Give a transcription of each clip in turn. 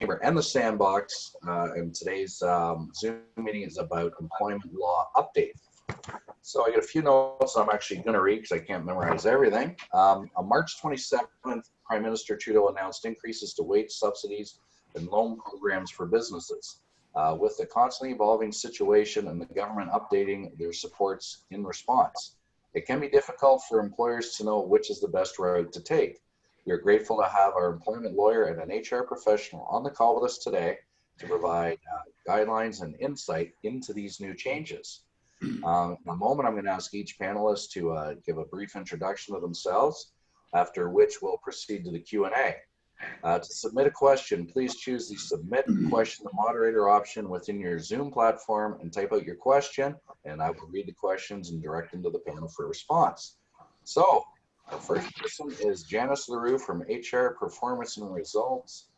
Chamber and the Sandbox, and today's Zoom meeting is about employment law update. So I got a few notes I'm actually going to read because I can't memorize everything. On March 27th, Prime Minister Trudeau announced increases to wage subsidies and loan programs for businesses. With the constantly evolving situation and the government updating their supports in response, it can be difficult for employers to know which is the best route to take. We are grateful to have our employment lawyer and an HR professional on the call with us today to provide guidelines and insight into these new changes. In a moment, I'm going to ask each panelist to give a brief introduction of themselves, after which we'll proceed to the Q&A. To submit a question, please choose the Submit Question the Moderator option within your Zoom platform and type out your question, and I will read the questions and direct them to the panel for response. So, the first person is Janice LaRue from HR Performance and Results.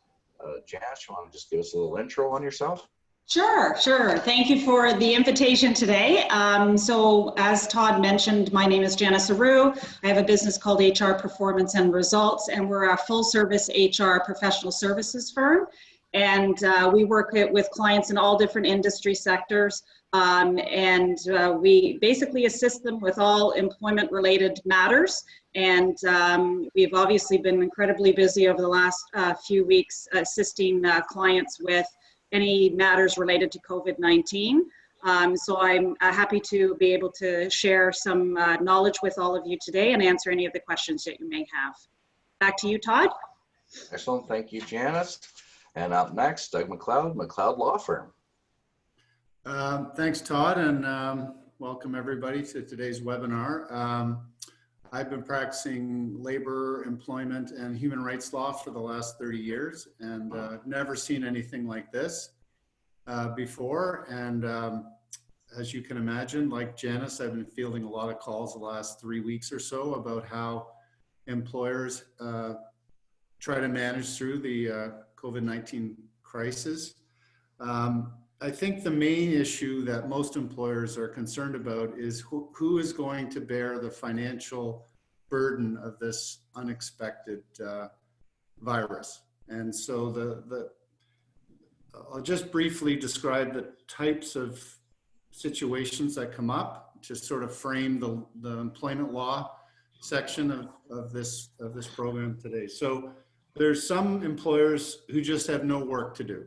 Janice, you want to just give us a little intro on yourself? Sure. Thank you for the invitation today. So as Todd mentioned, my name is Janice LaRue. I have a business called HR Performance and Results, and we're a full service HR professional services firm. And we work with clients in all different industry sectors. We basically assist them with all employment related matters. And we've obviously been incredibly busy over the last few weeks assisting clients with any matters related to COVID-19. So I'm happy to be able to share some knowledge with all of you today and answer any of the questions that you may have. Back to you, Todd. Excellent, thank you, Janice. And up next, Doug McLeod, McLeod Law Firm. Thanks, Todd, and welcome everybody to today's webinar. I've been practicing labor, employment, and human rights law for the last 30 years, and never seen anything like this before. And as you can imagine, like Janice, I've been fielding a lot of calls the last 3 weeks or so about how employers try to manage through the COVID-19 crisis. I think the main issue that most employers are concerned about is who is going to bear the financial burden of this unexpected virus. And so I'll just briefly describe the types of situations that come up to sort of frame the employment law section of this program today. So there's some employers who just have no work to do.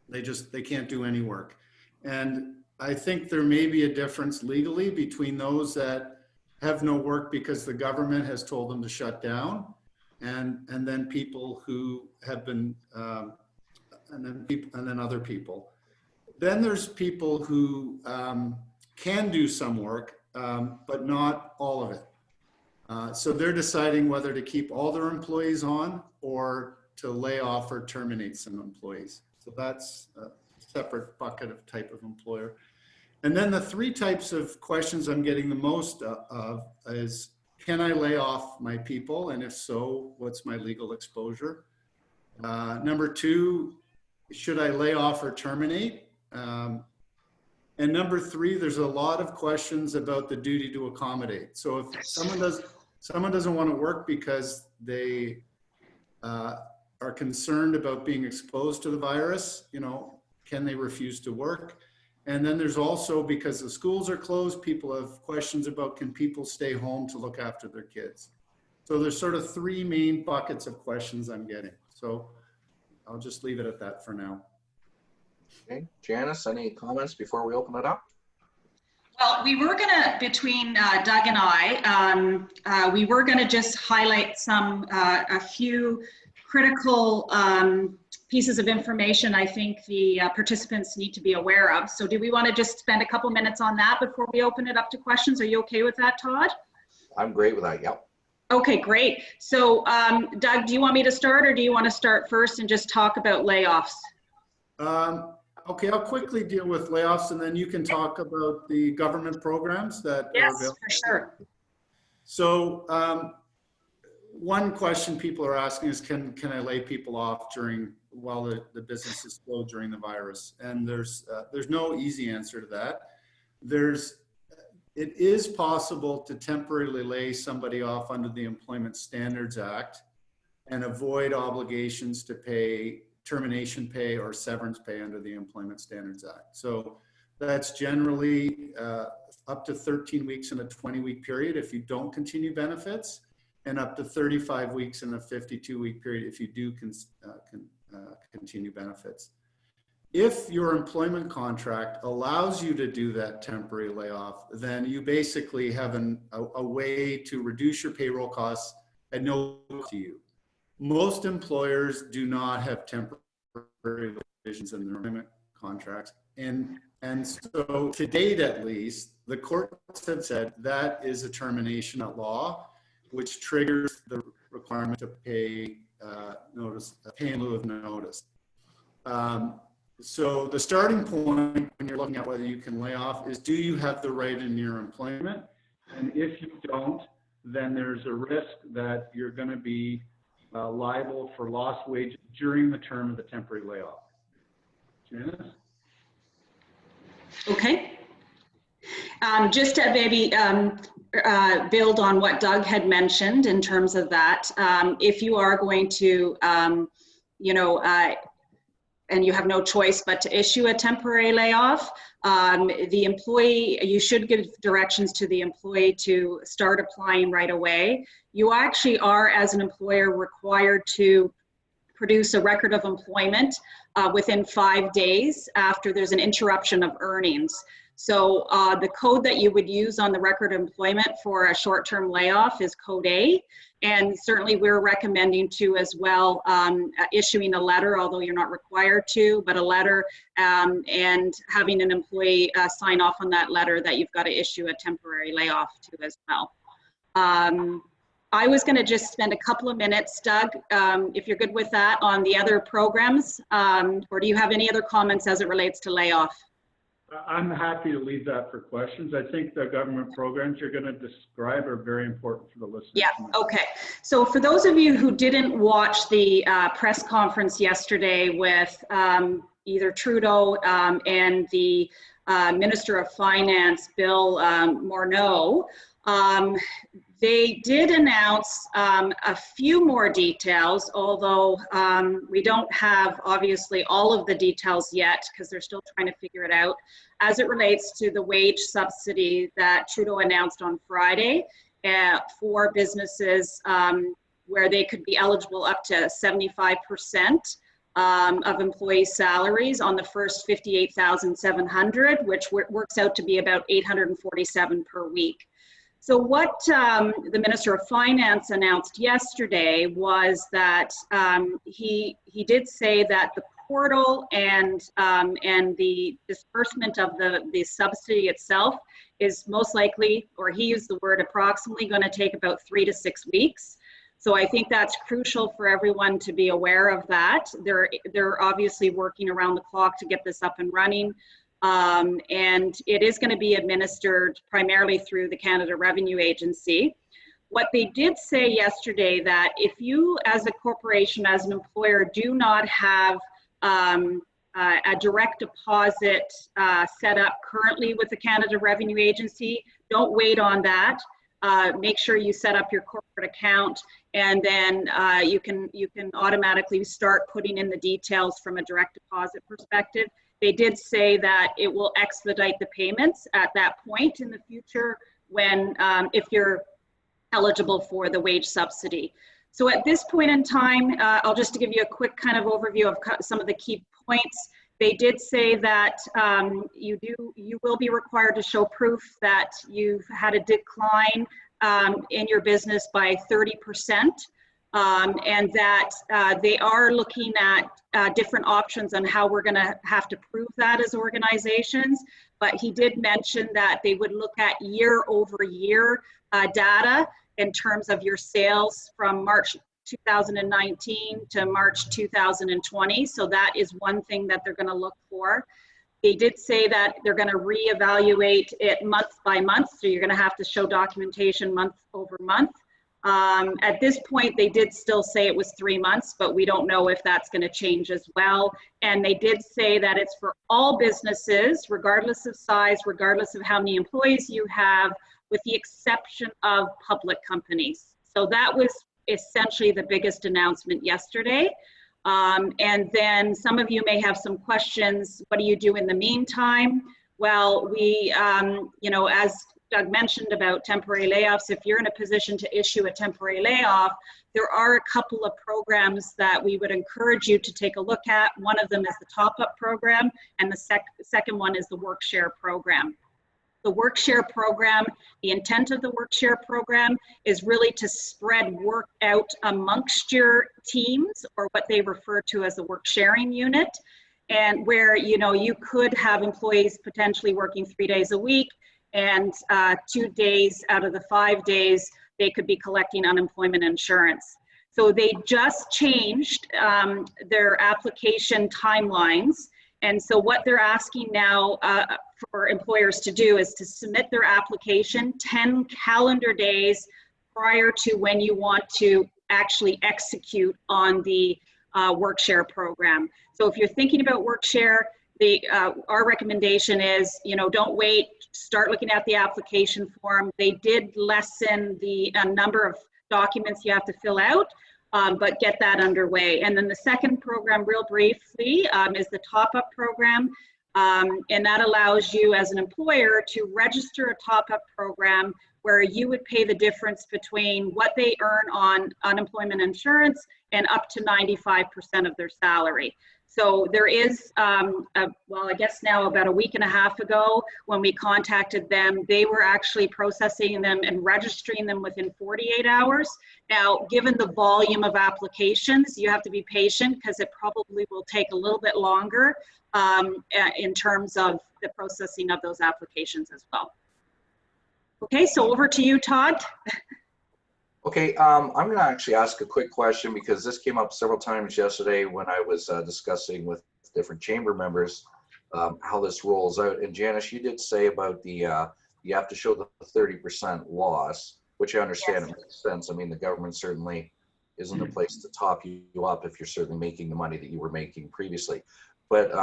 They can't do any work. And I think there may be a difference legally between those that have no work because the government has told them to shut down, and then people who have been, and then other people. Then there's people who can do some work, but not all of it. So they're deciding whether to keep all their employees on or to lay off or terminate some employees. So that's a separate bucket of type of employer. And then the three types of questions I'm getting the most of is, can I lay off my people? And if so, what's my legal exposure? Number two, should I lay off or terminate? And number three, there's a lot of questions about the duty to accommodate. So if someone doesn't want to work because they are concerned about being exposed to the virus, can they refuse to work? And then there's also, because the schools are closed, people have questions about, can people stay home to look after their kids? So there's sort of three main buckets of questions I'm getting. So I'll just leave it at that for now. Okay, Janice, any comments before we open it up? Well, we were gonna, between Doug and I, we were gonna just highlight a few critical pieces of information I think the participants need to be aware of. So do we want to just spend a couple minutes on that before we open it up to questions? Are you okay with that, Todd? I'm great with that, yep. Okay, great. So Doug, do you want me to start, or do you want to start first and just talk about layoffs? Okay, I'll quickly deal with layoffs, and then you can talk about the government programs that are available. Yes, for sure. So one question people are asking is, can I lay people off while the business is slow during the virus? And there's no easy answer to that. It is possible to temporarily lay somebody off under the Employment Standards Act and avoid obligations to pay termination pay or severance pay under the Employment Standards Act. So that's generally up to 13 weeks in a 20-week period if you don't continue benefits, and up to 35 weeks in a 52-week period if you do continue benefits. If your employment contract allows you to do that temporary layoff, then you basically have a way to reduce your payroll costs at no cost to you. Most employers do not have temporary provisions in their employment contracts. And so to date, at least, the courts have said that is a termination at law, which triggers the requirement to pay pay in lieu of notice. So the starting point when you're looking at whether you can lay off is, do you have the right in your employment? And if you don't, then there's a risk that you're going to be liable for lost wages during the term of the temporary layoff. Janice? Okay. Just to maybe build on what Doug had mentioned in terms of that, if you are going to, and you have no choice but to issue a temporary layoff, the employee, you should give directions to the employee to start applying right away. You actually are, as an employer, required to produce a record of employment within 5 days after there's an interruption of earnings. So the code that you would use on the record of employment for a short-term layoff is code A. And certainly we're recommending to as well issuing a letter, although you're not required to, but a letter and having an employee sign off on that letter that you've got to issue a temporary layoff to as well. I was going to just spend a couple of minutes, Doug, if you're good with that, on the other programs, or do you have any other comments as it relates to layoff? I'm happy to leave that for questions. I think the government programs you're going to describe are very important for the listeners. Yeah, okay. So for those of you who didn't watch the press conference yesterday with either Trudeau and the Minister of Finance, Bill Morneau, they did announce a few more details, although we don't have obviously all of the details yet because they're still trying to figure it out as it relates to the wage subsidy that Trudeau announced on Friday for businesses where they could be eligible up to 75% of employee salaries on the first 58,700, which works out to be about $847 per week. So what the Minister of Finance announced yesterday was that he did say that the portal and the disbursement of the subsidy itself is most likely, or he used the word approximately, going to take about 3 to 6 weeks. So I think that's crucial for everyone to be aware of that. They're obviously working around the clock to get this up and running. And it is going to be administered primarily through the Canada Revenue Agency. What they did say yesterday, that if you as a corporation, as an employer, do not have a direct deposit set up currently with the Canada Revenue Agency, don't wait on that. Make sure you set up your corporate account, and then you can automatically start putting in the details from a direct deposit perspective. They did say that it will expedite the payments at that point in the future when, if you're eligible for the wage subsidy. So at this point in time, I'll just give you a quick kind of overview of some of the key points. They did say that you will be required to show proof that you've had a decline in your business by 30%. And that they are looking at different options on how we're going to have to prove that as organizations. But he did mention that they would look at year-over-year data in terms of your sales from March 2019 to March 2020. So that is one thing that they're going to look for. They did say that they're going to reevaluate it month by month. So you're going to have to show documentation month over month. At this point, they did still say it was 3 months, but we don't know if that's going to change as well. And they did say that it's for all businesses, regardless of size, regardless of how many employees you have, with the exception of public companies. So that was essentially the biggest announcement yesterday. And then some of you may have some questions. What do you do in the meantime? Well, we, you know, as Doug mentioned about temporary layoffs, if you're in a position to issue a temporary layoff, there are a couple of programs that we would encourage you to take a look at. One of them is the top-up program, and the second one is the work-share program. The work-share program, the intent of the work-share program is really to spread work out amongst your teams, or what they refer to as the work-sharing unit, and where, you know, you could have employees potentially working 3 days a week, and 2 days out of the 5 days, they could be collecting unemployment insurance. So they just changed their application timelines. And so what they're asking now for employers to do is to submit their application 10 calendar days prior to when you want to actually execute on the work-share program. So if you're thinking about work-share, our recommendation is, you know, don't wait, start looking at the application form. They did lessen the number of documents you have to fill out, but get that underway. And then the second program, real briefly, is the top-up program. And that allows you as an employer to register a top-up program where you would pay the difference between what they earn on unemployment insurance and up to 95% of their salary. So there is, well, I guess now about a week and a half ago, when we contacted them, they were actually processing them and registering them within 48 hours. Now, given the volume of applications, you have to be patient because it probably will take a little bit longer in terms of the processing of those applications as well. Okay, so over to you, Todd. Okay, I'm going to actually ask a quick question because this came up several times yesterday when I was discussing with different chamber members how this rolls out. And Janice, you did say about the you have to show the 30% loss, which I understand. Yes. It makes sense. I mean, the government certainly isn't a place to top you up if you're certainly making the money that you were making previously. But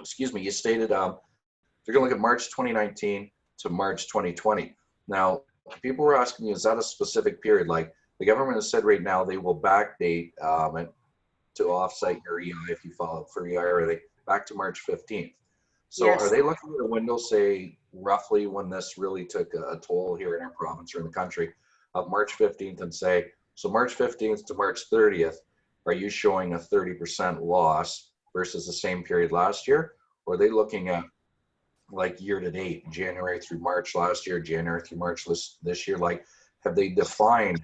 excuse me, you stated you're going to look at March 2019 to March 2020. Now, people were asking me, is that a specific period? Like the government has said right now, they will backdate to offsite your EI if you file for EI, or they back to March 15th. So yes. Are they looking at a window, say roughly when this really took a toll here in our province or in the country, of March 15th, and say, so March 15th to March 30th, are you showing a 30% loss versus the same period last year? Or are they looking at like year to date, January through March last year, January through March this year? Like, have they defined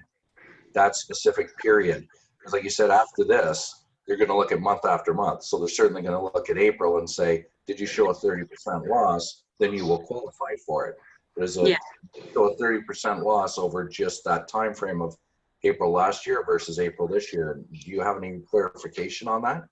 that specific period? Because like you said, after this, they're going to look at month after month. So they're certainly going to look at April and say, did you show a 30% loss? Then you will qualify for it. But is it show a 30% loss over just that time frame of April last year versus April this year? Do you have any clarification on that?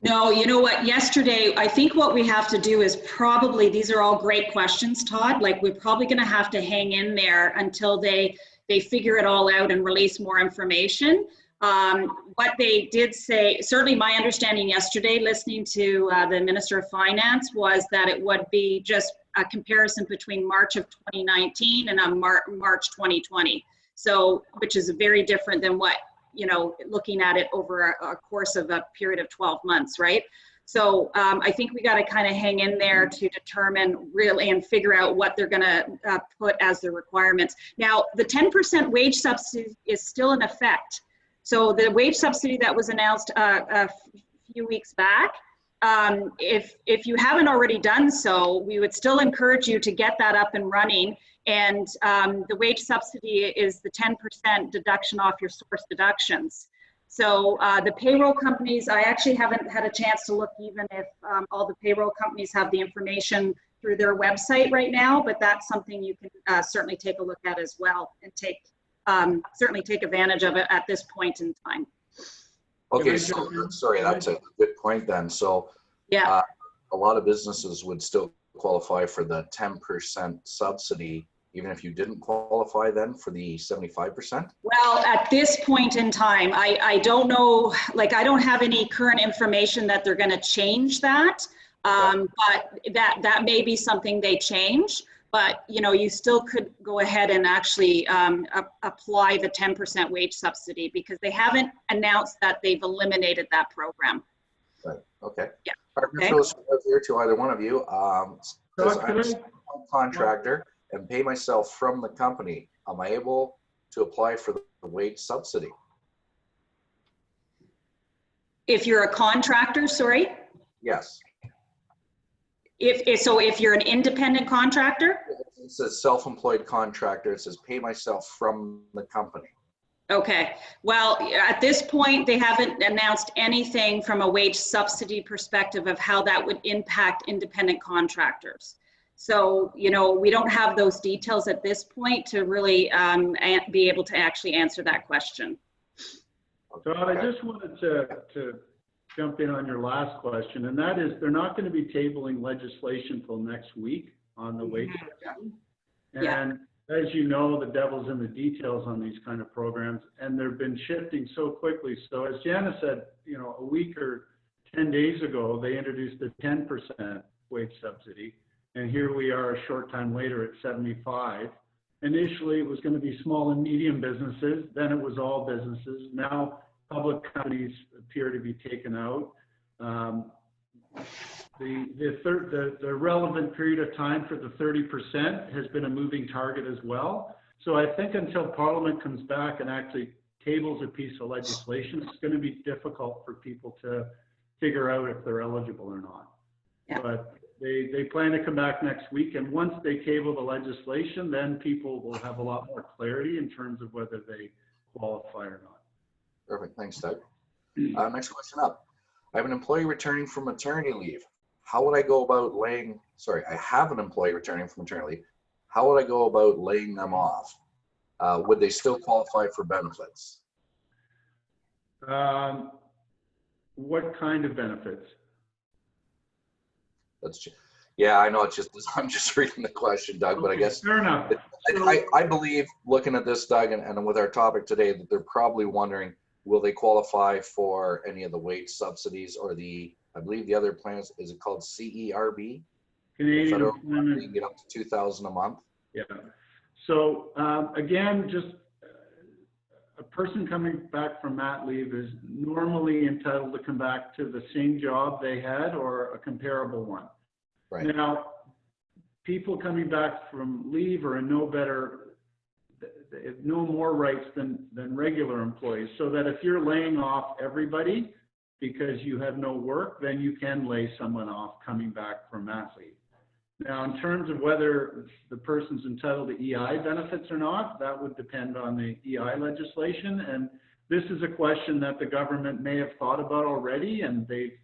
No, you know what, yesterday, I think what we have to do is probably, these are all great questions, Todd, like we're probably going to have to hang in there until they figure it all out and release more information. What they did say, certainly my understanding yesterday, listening to the Minister of Finance, was that it would be just a comparison between March of 2019 and March 2020. So, which is very different than what, you know, looking at it over a course of a period of 12 months, right? So I think we got to kind of hang in there to determine really and figure out what they're going to put as the requirements. Now, the 10% wage subsidy is still in effect. So the wage subsidy that was announced a few weeks back, if you haven't already done so, we would still encourage you to get that up and running. And the wage subsidy is the 10% deduction off your source deductions. So the payroll companies, I actually haven't had a chance to look even if all the payroll companies have the information through their website right now, but that's something you can certainly take a look at as well and certainly take advantage of it at this point in time. Okay, so sorry, that's a good point then. So yeah, a lot of businesses would still qualify for the 10% subsidy even if you didn't qualify then for the 75%? Well, at this point in time, I don't know, like I don't have any current information that they're going to change that, but that may be something they change. but you know, you still could go ahead and actually apply the 10% wage subsidy, because they haven't announced that they've eliminated that program. Right. Okay. Yeah. Okay. Here to either one of you. Says I'm a contractor and pay myself from the company. Am I able to apply for the wage subsidy? If you're a contractor, sorry? Yes. If you're an independent contractor? It says self-employed contractor. It says pay myself from the company. Okay. Well, at this point, they haven't announced anything from a wage subsidy perspective of how that would impact independent contractors. So, you know, we don't have those details at this point to really be able to actually answer that question. So I just wanted to jump in on your last question, and that is they're not going to be tabling legislation till next week on the wage subsidy. And as you know, the devil's in the details on these kind of programs, and they've been shifting so quickly. So as Jana said, you know, a week or 10 days ago, they introduced a 10% wage subsidy. And here we are a short time later at 75. Initially, it was going to be small and medium businesses. Then it was all businesses. Now, public companies appear to be taken out. The relevant period of time for the 30% has been a moving target as well. So I think until Parliament comes back and actually tables a piece of legislation, it's going to be difficult for people to figure out if they're eligible or not. Yeah. But they plan to come back next week, and once they table the legislation, then people will have a lot more clarity in terms of whether they qualify or not. Perfect. Thanks, Doug. Next question up. I have an employee returning from maternity leave. How would I go about I have an employee returning from maternity leave. How would I go about laying them off? Would they still qualify for benefits? What kind of benefits? Yeah, I know. I'm just reading the question, Doug, but I guess fair enough. I believe, looking at this, Doug, and with our topic today, that they're probably wondering, will they qualify for any of the wage subsidies or I believe the other plan is it called CERB? Canadian Employment. You can get up to $2,000 a month. Yeah. So again, just a person coming back from mat leave is normally entitled to come back to the same job they had or a comparable one. Right. Now, people coming back from leave are in no more rights than regular employees. So that if you're laying off everybody because you have no work, then you can lay someone off coming back from mat leave. Now, in terms of whether the person's entitled to EI benefits or not, that would depend on the EI legislation. And this is a question that the government may have thought about already, and they've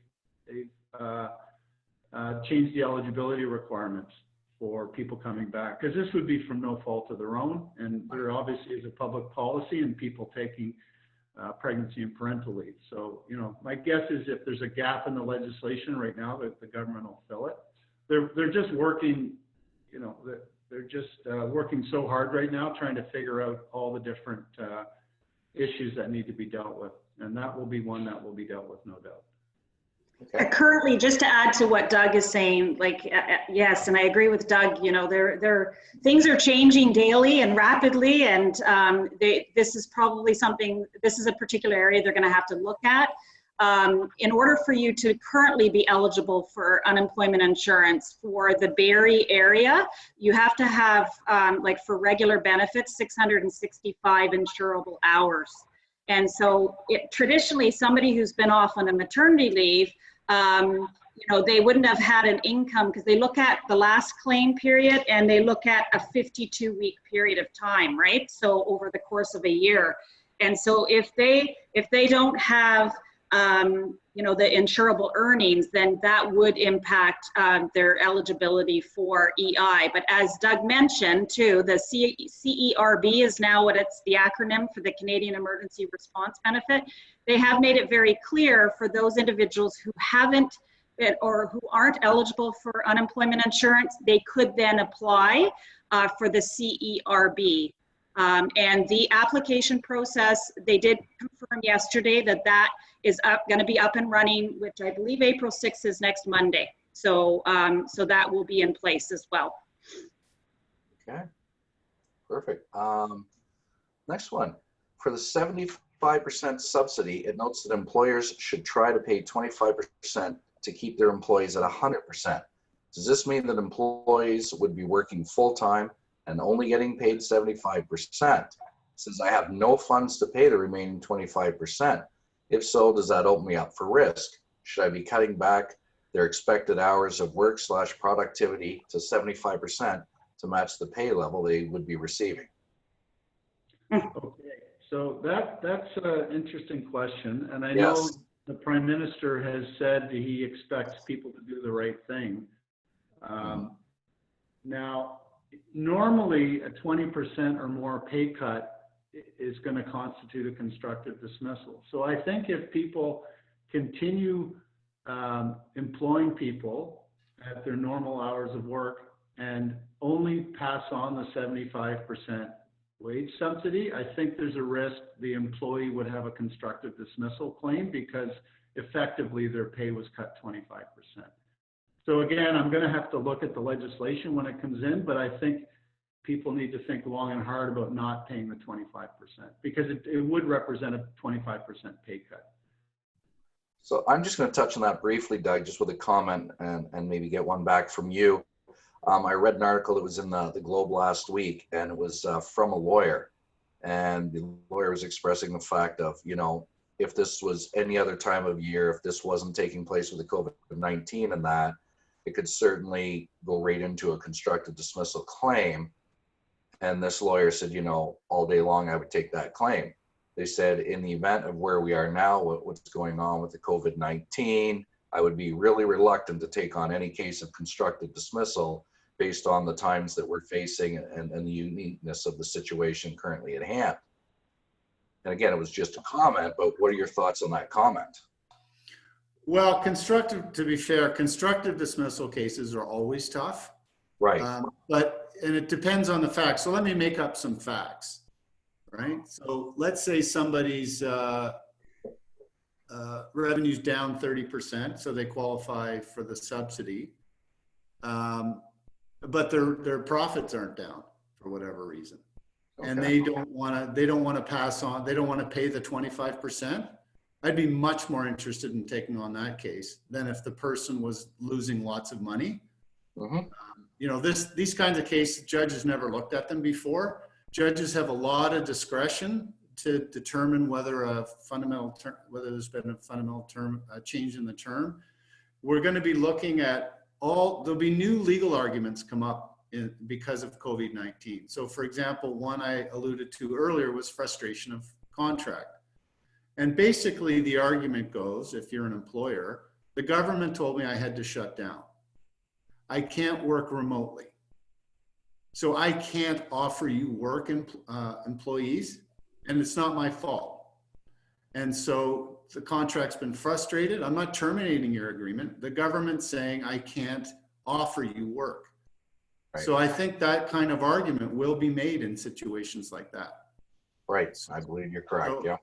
changed the eligibility requirements for people coming back, because this would be from no fault of their own. And there obviously is a public policy and people taking pregnancy and parental leave. So, you know, my guess is if there's a gap in the legislation right now, that the government will fill it. They're just working, you know, they're just working so hard right now trying to figure out all the different issues that need to be dealt with. And that will be one that will be dealt with, no doubt. Okay. Currently, just to add to what Doug is saying, like, yes, and I agree with Doug, you know, things are changing daily and rapidly, and this is probably this is a particular area they're going to have to look at. In order for you to currently be eligible for unemployment insurance for the Barrie area, you have to have, like for regular benefits, 665 insurable hours. And so traditionally, somebody who's been off on a maternity leave, you know, they wouldn't have had an income, because they look at the last claim period and they look at a 52-week period of time, right? So over the course of a year. And so if they don't have, you know, the insurable earnings, then that would impact their eligibility for EI. But as Doug mentioned too, the CERB is now what it's the acronym for the Canadian Emergency Response Benefit. They have made it very clear for those individuals who haven't or who aren't eligible for unemployment insurance, they could then apply for the CERB. And the application process, they did confirm yesterday that is going to be up and running, which I believe April 6th is next Monday. So, so that will be in place as well. Okay, perfect. Next one. For the 75% subsidy, it notes that employers should try to pay 25% to keep their employees at 100%. Does this mean that employees would be working full-time and only getting paid 75%? Since I have no funds to pay the remaining 25%. If so, does that open me up for risk? Should I be cutting back their expected hours of work / productivity to 75% to match the pay level they would be receiving? Okay, so that's an interesting question. And I know the Prime Minister has said that he expects people to do the right thing. Now, normally a 20% or more pay cut is going to constitute a constructive dismissal. So I think if people continue employing people at their normal hours of work and only pass on the 75% wage subsidy, I think there's a risk the employee would have a constructive dismissal claim because effectively their pay was cut 25%. So again, I'm going to have to look at the legislation when it comes in, but I think people need to think long and hard about not paying the 25% because it would represent a 25% pay cut. So I'm just going to touch on that briefly, Doug, just with a comment and maybe get one back from you. I read an article that was in the Globe last week, and it was from a lawyer. And the lawyer was expressing the fact of, you know, if this was any other time of year, if this wasn't taking place with the COVID-19 and that, it could certainly go right into a constructive dismissal claim. And this lawyer said, you know, all day long, I would take that claim. They said, in the event of where we are now, what's going on with the COVID-19, I would be really reluctant to take on any case of constructive dismissal based on the times that we're facing and the uniqueness of the situation currently at hand. And again, it was just a comment, but what are your thoughts on that comment? Well, to be fair, constructive dismissal cases are always tough. Right. And it depends on the facts. So let me make up some facts, right? So let's say somebody's revenue's down 30%, so they qualify for the subsidy, but their profits aren't down for whatever reason. Okay. And they don't want to pass on, they don't want to pay the 25%. I'd be much more interested in taking on that case than if the person was losing lots of money. Mm-hmm. You know, these kinds of cases, judges never looked at them before. Judges have a lot of discretion to determine whether whether there's been a fundamental change in the term. We're going to be looking at there'll be new legal arguments come up because of COVID-19. So for example, one I alluded to earlier was frustration of contract. And basically the argument goes, if you're an employer, the government told me I had to shut down. I can't work remotely. So I can't offer you work employees, and it's not my fault. And so the contract's been frustrated. I'm not terminating your agreement. The government's saying I can't offer you work. Right. So I think that kind of argument will be made in situations like that. Right. I believe you're correct. So, yeah.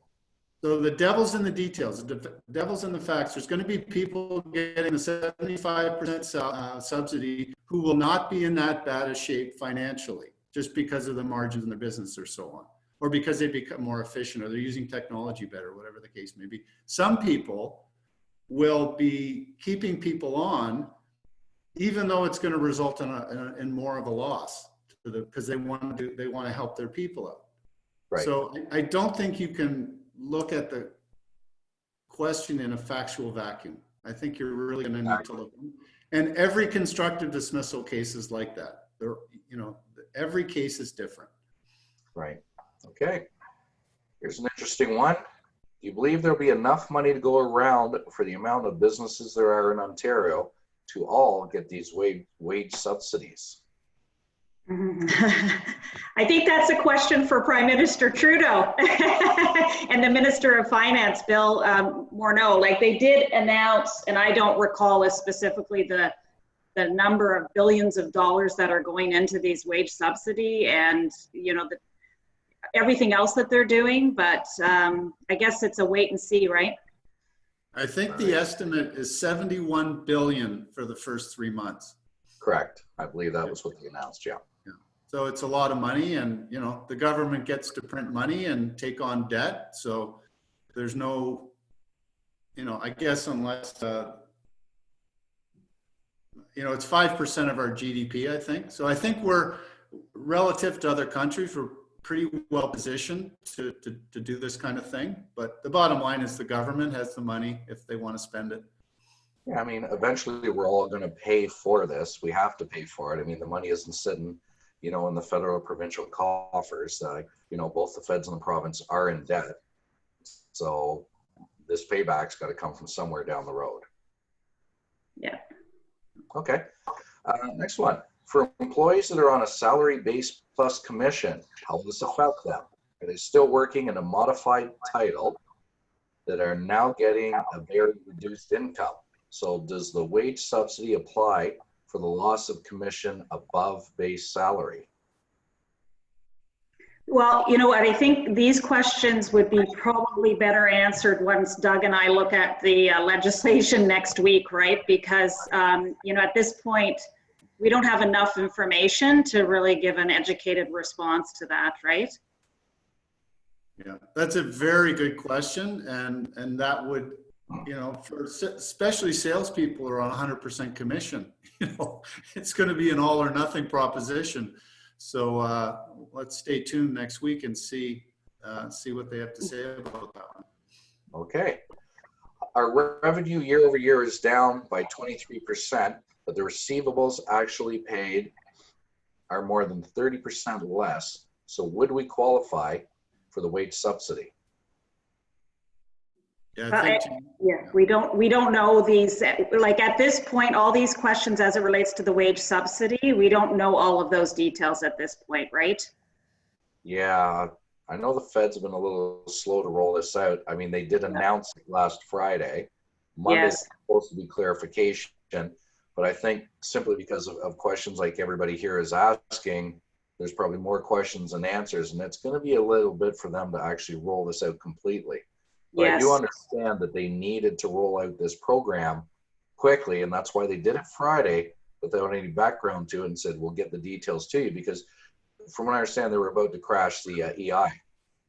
So the devil's in the details, the devil's in the facts. There's going to be people getting the 75% subsidy who will not be in that bad a shape financially just because of the margins in their business or so on, or because they become more efficient or they're using technology better, whatever the case may be. Some people will be keeping people on even though it's going to result in more of a loss because they want to help their people out. Right. So I don't think you can look at the question in a factual vacuum. I think you're really going to need to look. And every constructive dismissal case is like that. Every case is different. Right. Okay. Here's an interesting one. Do you believe there'll be enough money to go around for the amount of businesses there are in Ontario to all get these wage subsidies? I think that's a question for Prime Minister Trudeau and the Minister of Finance, Bill Morneau. Like they did announce, and I don't recall specifically the number of billions of dollars that are going into these wage subsidy and everything else that they're doing, but I guess it's a wait and see, right? I think the estimate is 71 billion for the first 3 months. Correct. I believe that was what they announced, yeah. So it's a lot of money, and, you know, the government gets to print money and take on debt. So there's no, you know, I guess unless, you know, it's 5% of our GDP, I think. So I think we're, relative to other countries, we're pretty well positioned to do this kind of thing. But the bottom line is the government has the money if they want to spend it. Yeah, I mean, eventually we're all going to pay for this. We have to pay for it. I mean, the money isn't sitting, you know, in the federal or provincial coffers. You know, both the feds and the province are in debt. So this payback's got to come from somewhere down the road. Yeah. Okay. Next one. For employees that are on a salary base plus commission, how will this affect them? Are they still working in a modified title that are now getting a very reduced income? So does the wage subsidy apply for the loss of commission above base salary? Well, you know what, I think these questions would be probably better answered once Doug and I look at the legislation next week, right? Because, you know, at this point, we don't have enough information to really give an educated response to that, right? Yeah, that's a very good question. And that would, you know, for especially salespeople are on 100% commission, you know, it's going to be an all or nothing proposition. So let's stay tuned next week and see what they have to say about that one. Okay. Our revenue year over year is down by 23%, but the receivables actually paid are more than 30% less. So would we qualify for the wage subsidy? Yeah, yeah, we don't know these, like at this point, all these questions as it relates to the wage subsidy, we don't know all of those details at this point, right? Yeah, I know the feds have been a little slow to roll this out. I mean, they did announce it last Friday. Monday's Yes. supposed to be clarification, but I think simply because of questions like everybody here is asking, there's probably more questions than answers, and it's going to be a little bit for them to actually roll this out completely. But I do understand that they needed to roll out this program quickly, and that's why they did it Friday without any background to it and said, we'll get the details to you, because from what I understand, they were about to crash the EI.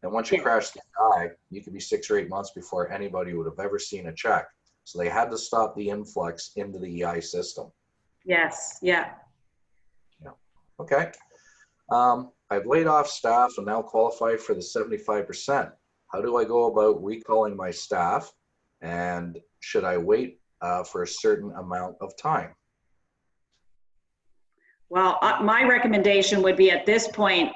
And once you crash the EI, you could be 6 or 8 months before anybody would have ever seen a check. So they had to stop the influx into the EI system. Yes, yeah. Yeah. Okay. I've laid off staff and now qualify for the 75%. How do I go about recalling my staff, and should I wait for a certain amount of time? Well, my recommendation would be at this point,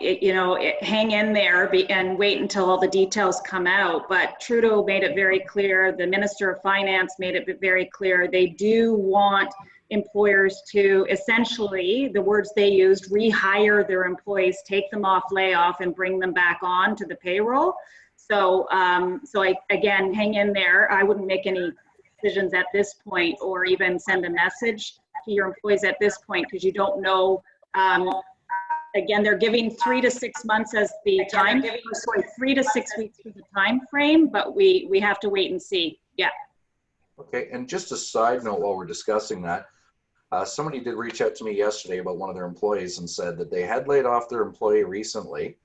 hang in there and wait until all the details come out. But Trudeau made it very clear, the Minister of Finance made it very clear, they do want employers to essentially, the words they used, rehire their employees, take them off layoff and bring them back on to the payroll. So, again, hang in there. I wouldn't make any decisions at this point or even send a message to your employees at this point, because you don't know. Again, they're giving 3 to 6 months as the time, 3 to 6 weeks for the time frame, but we have to wait and see. Yeah. Okay, and just a side note while we're discussing that, somebody did reach out to me yesterday about one of their employees and said that they had laid off their employee recently,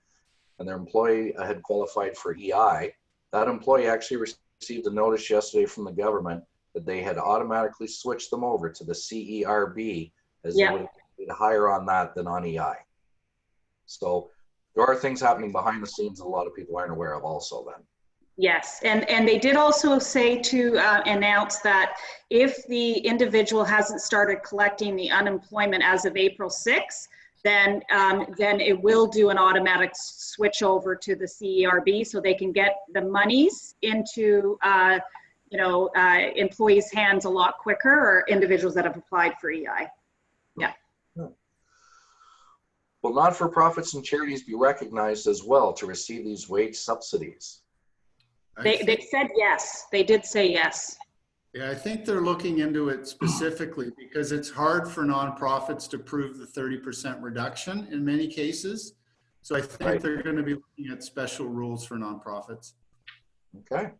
and their employee had qualified for EI. That employee actually received a notice yesterday from the government that they had automatically switched them over to the CERB, as they would be higher on that than on EI. So there are things happening behind the scenes that a lot of people aren't aware of also then. Yes, and they did also say to announce that if the individual hasn't started collecting the unemployment as of April 6th, then it will do an automatic switch over to the CERB so they can get the monies into employees' hands a lot quicker, or individuals that have applied for EI. Yeah. Will not-for-profits and charities be recognized as well to receive these wage subsidies? They said yes. They did say yes. Yeah, I think they're looking into it specifically because it's hard for nonprofits to prove the 30% reduction in many cases. So I think they're going to be looking at special rules for nonprofits. Okay.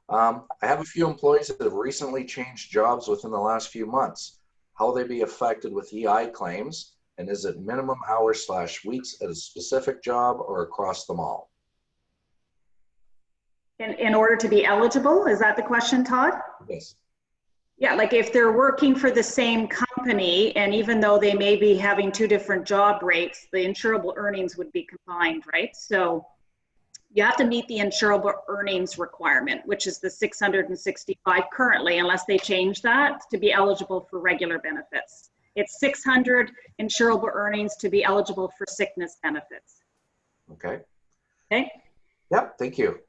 I have a few employees that have recently changed jobs within the last few months. How will they be affected with EI claims? And is it minimum hours / weeks at a specific job or across them all? In order to be eligible, is that the question, Todd? Yes. Yeah, like if they're working for the same company, and even though they may be having 2 different job rates, the insurable earnings would be combined, right? So you have to meet the insurable earnings requirement, which is the 665 currently, unless they change that, to be eligible for regular benefits. It's 600 insurable earnings to be eligible for sickness benefits. Okay. Okay. Yep, thank you.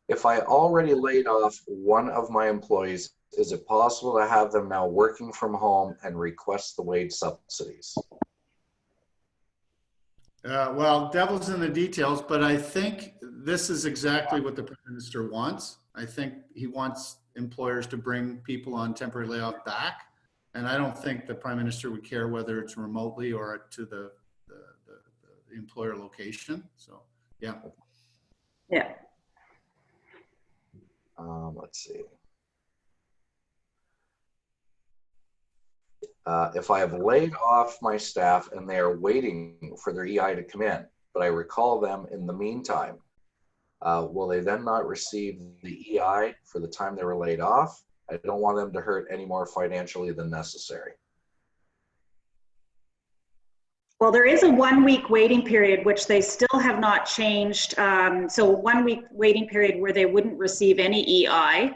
If I already laid off one of my employees, is it possible to have them now working from home and request the wage subsidies? Well, devil's in the details, but I think this is exactly what the Prime Minister wants. I think he wants employers to bring people on temporary layoff back. And I don't think the Prime Minister would care whether it's remotely or to the employer location. So, yeah. Yeah. Let's see. If I have laid off my staff and they are waiting for their EI to come in, but I recall them in the meantime, will they then not receive the EI for the time they were laid off? I don't want them to hurt any more financially than necessary. Well, there is a 1-week waiting period, which they still have not changed. So 1-week waiting period where they wouldn't receive any EI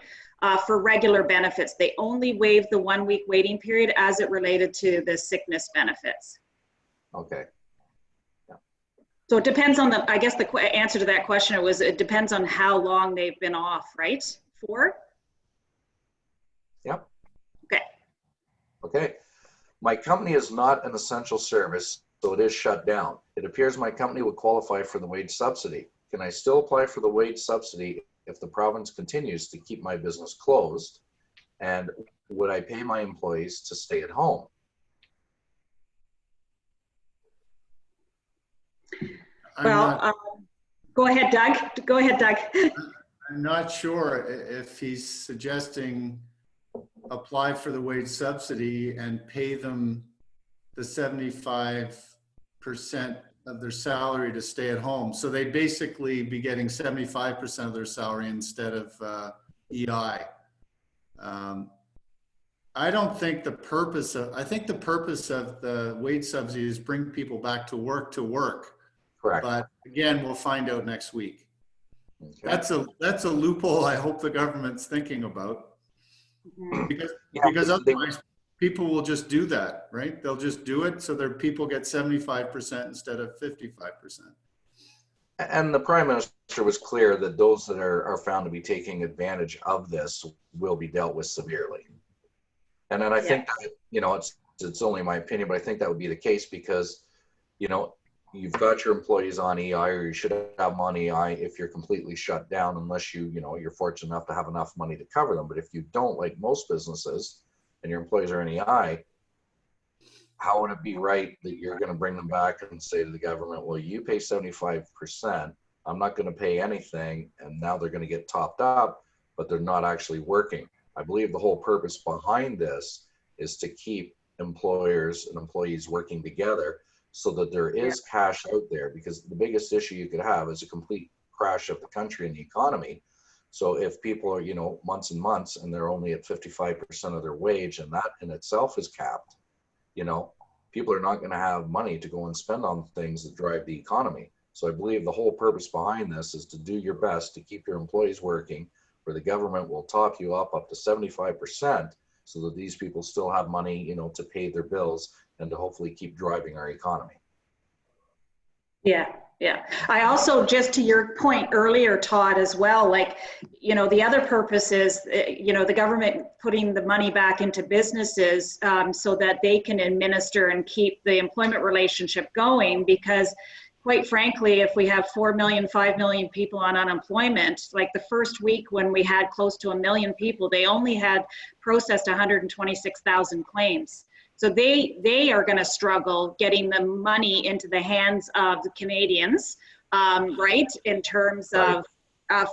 for regular benefits. They only waived the 1-week waiting period as it related to the sickness benefits. Okay. Yeah. So it depends on the, I guess the answer to that question was, it depends on how long they've been off, right? For? Yep. Okay. Okay. My company is not an essential service, so it is shut down. It appears my company would qualify for the wage subsidy. Can I still apply for the wage subsidy if the province continues to keep my business closed? And would I pay my employees to stay at home? Go ahead, Doug. Go ahead, Doug. I'm not sure if he's suggesting apply for the wage subsidy and pay them the 75% of their salary to stay at home. So they'd basically be getting 75% of their salary instead of EI. I don't think the purpose of, I think the purpose of the wage subsidy is bring people back to work. Correct. But again, we'll find out next week. Okay. That's a loophole I hope the government's thinking about. Because otherwise people will just do that, right? They'll just do it so their people get 75% instead of 55%. And the Prime Minister was clear that those that are found to be taking advantage of this will be dealt with severely. And then I think that, you know, it's only my opinion, but I think that would be the case because, you know, you've got your employees on EI, or you should have them on EI if you're completely shut down, unless you're fortunate enough to have enough money to cover them. But if you don't, like most businesses, and your employees are in EI, how would it be right that you're going to bring them back and say to the government, well, you pay 75%, I'm not going to pay anything, and now they're going to get topped up, but they're not actually working. I believe the whole purpose behind this is to keep employers and employees working together so that there is cash out there, because the biggest issue you could have is a complete crash of the country and the economy. So if people are, months and months and they're only at 55% of their wage, and that in itself is capped, people are not going to have money to go and spend on things that drive the economy. So I believe the whole purpose behind this is to do your best to keep your employees working, where the government will top you up to 75% so that these people still have money, to pay their bills and to hopefully keep driving our economy. Yeah. I also, just to your point earlier, Todd, as well, the other purpose is, the government putting the money back into businesses so that they can administer and keep the employment relationship going. Because quite frankly, if we have 4 million, 5 million people on unemployment, like the first week when we had close to 1 million people, they only had processed 126,000 claims. So they are going to struggle getting the money into the hands of the Canadians, right? In terms of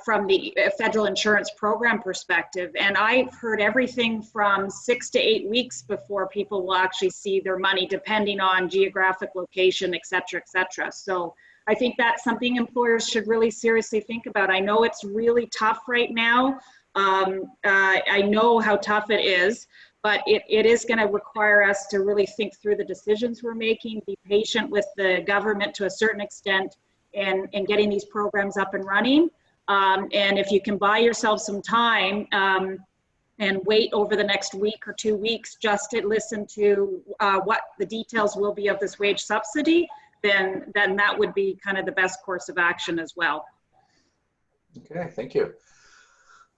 from the federal insurance program perspective. And I've heard everything from 6 to 8 weeks before people will actually see their money, depending on geographic location, et cetera, et cetera. So I think that's something employers should really seriously think about. I know it's really tough right now. I know how tough it is, but it is going to require us to really think through the decisions we're making, be patient with the government to a certain extent, and getting these programs up and running. And if you can buy yourself some time and wait over the next week or 2 weeks just to listen to what the details will be of this wage subsidy, then that would be kind of the best course of action as well. Okay, thank you.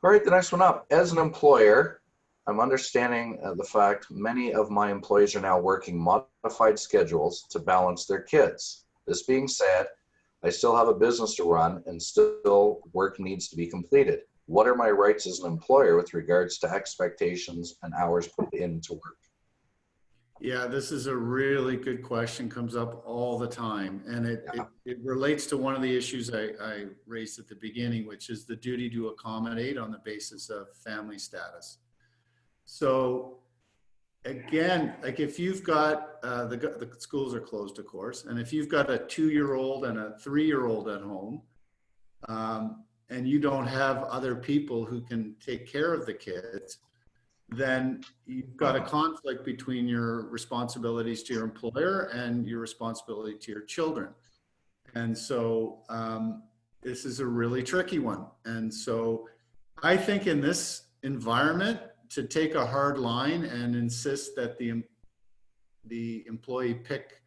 All right, the next one up. As an employer, I'm understanding the fact many of my employees are now working modified schedules to balance their kids. This being said, I still have a business to run and still work needs to be completed. What are my rights as an employer with regards to expectations and hours put into work? Yeah, this is a really good question, comes up all the time. And it relates to one of the issues I raised at the beginning, which is the duty to accommodate on the basis of family status. So again, like if you've got, the schools are closed, of course, and if you've got a 2-year-old and a 3-year-old at home, and you don't have other people who can take care of the kids, then you've got a conflict between your responsibilities to your employer and your responsibility to your children. And so this is a really tricky one. And so I think in this environment, to take a hard line and insist that the employee pick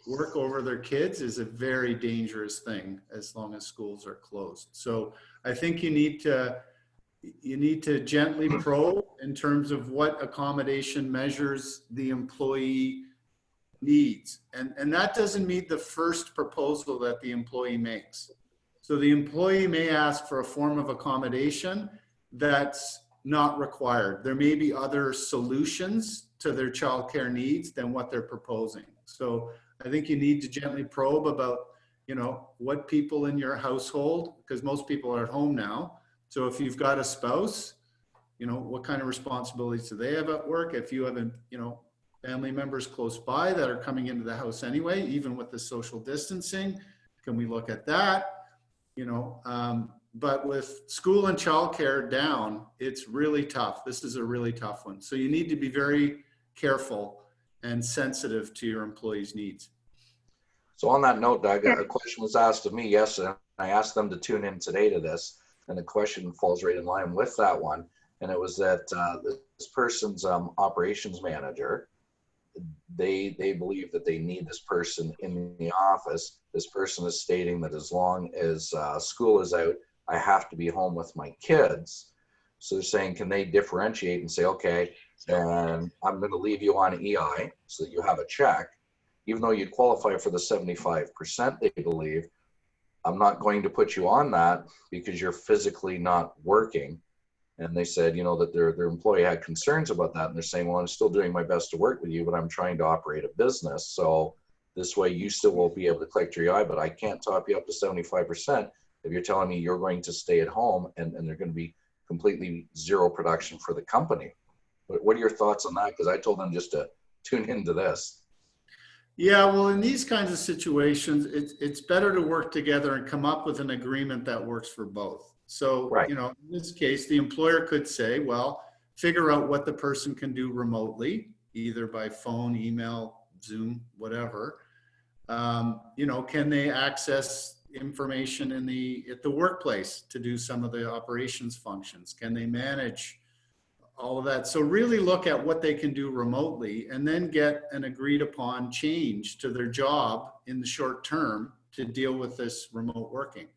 work over their kids is a very dangerous thing as long as schools are closed. So I think you need to gently probe in terms of what accommodation measures the employee needs. And that doesn't mean the first proposal that the employee makes. So the employee may ask for a form of accommodation that's not required. There may be other solutions to their childcare needs than what they're proposing. So I think you need to gently probe about, what people in your household, because most people are at home now. So if you've got a spouse, what kind of responsibilities do they have at work? If you have, family members close by that are coming into the house anyway, even with the social distancing, can we look at that? But with school and childcare down, it's really tough. This is a really tough one. So you need to be very careful and sensitive to your employees' needs. So on that note, Doug, a question was asked of me yesterday. I asked them to tune in today to this, and the question falls right in line with that one. And it was that this person's operations manager, they believe that they need this person in the office. This person is stating that as long as school is out, I have to be home with my kids. So they're saying, can they differentiate and say, okay, and I'm going to leave you on EI so that you have a check, even though you'd qualify for the 75%, they believe, I'm not going to put you on that because you're physically not working. And they said, that their employee had concerns about that. And they're saying, well, I'm still doing my best to work with you, but I'm trying to operate a business. So this way you still won't be able to collect your EI, but I can't top you up to 75% if you're telling me you're going to stay at home and they're going to be completely zero production for the company. But what are your thoughts on that? Because I told them just to tune into this. Yeah, well, in these kinds of situations, it's better to work together and come up with an agreement that works for both. So, right. In this case, the employer could say, well, figure out what the person can do remotely, either by phone, email, Zoom, whatever. Can they access information at the workplace to do some of the operations functions? Can they manage all of that? So really look at what they can do remotely and then get an agreed upon change to their job in the short term to deal with this remote working,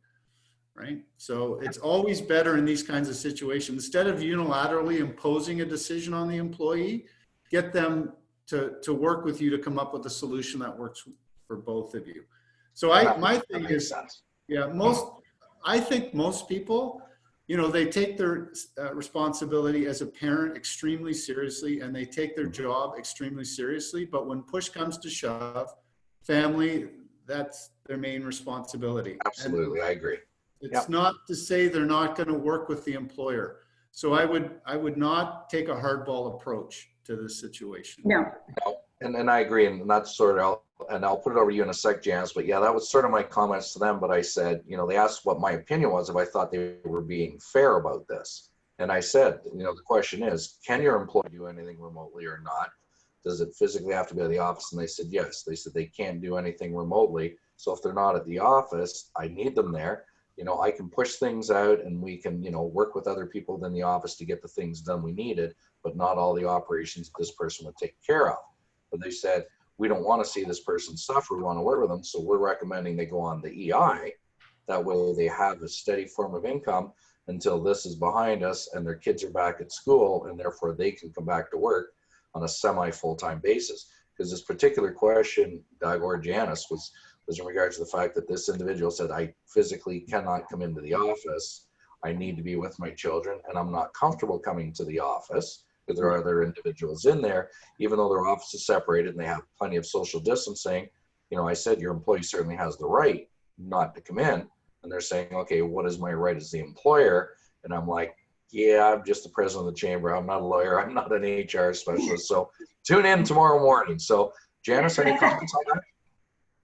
right? So it's always better in these kinds of situations, instead of unilaterally imposing a decision on the employee, get them to work with you to come up with a solution that works for both of you. So my thing is, I think most people, they take their responsibility as a parent extremely seriously, and they take their job extremely seriously. But when push comes to shove, family, that's their main responsibility. Absolutely, I agree. It's not to say they're not going to work with the employer. So I would not take a hardball approach to this situation. No. And I agree, and that's sort of, and I'll put it over to you in a sec, Janice, but yeah, that was sort of my comments to them, but I said, you know, they asked what my opinion was if I thought they were being fair about this. And I said, you know, the question is, can your employee do anything remotely or not? Does it physically have to be at the office? And they said, yes. They said they can't do anything remotely. So if they're not at the office, I need them there. You know, I can push things out and we can, you know, work with other people within the office to get the things done we needed, but not all the operations this person would take care of. But they said, we don't want to see this person suffer. We want to work with them. So we're recommending they go on the EI. That way they have a steady form of income until this is behind us and their kids are back at school, and therefore they can come back to work on a semi-full-time basis. Because this particular question, Doug or Janice, was in regards to the fact that this individual said, I physically cannot come into the office. I need to be with my children, and I'm not comfortable coming to the office because there are other individuals in there, even though their office is separated and they have plenty of social distancing. You know, I said, your employee certainly has the right not to come in. And they're saying, okay, what is my right as the employer? And I'm like, yeah, I'm just the president of the chamber. I'm not a lawyer. I'm not an HR specialist. So tune in tomorrow morning. So Janice, any comments on that?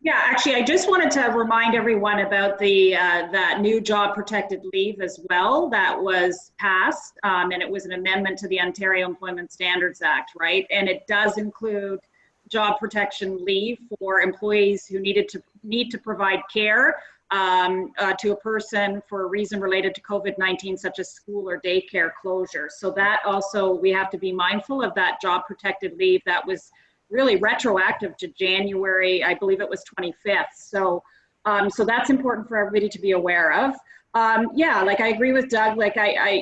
Yeah, actually, I just wanted to remind everyone about the that new job protected leave as well that was passed, and it was an amendment to the Ontario Employment Standards Act, right? And it does include job protection leave for employees who need to provide care to a person for a reason related to COVID-19, such as school or daycare closure. So that also, we have to be mindful of that job protected leave that was really retroactive to January, I believe it was 25th. So, so that's important for everybody to be aware of. Yeah, like I agree with Doug, like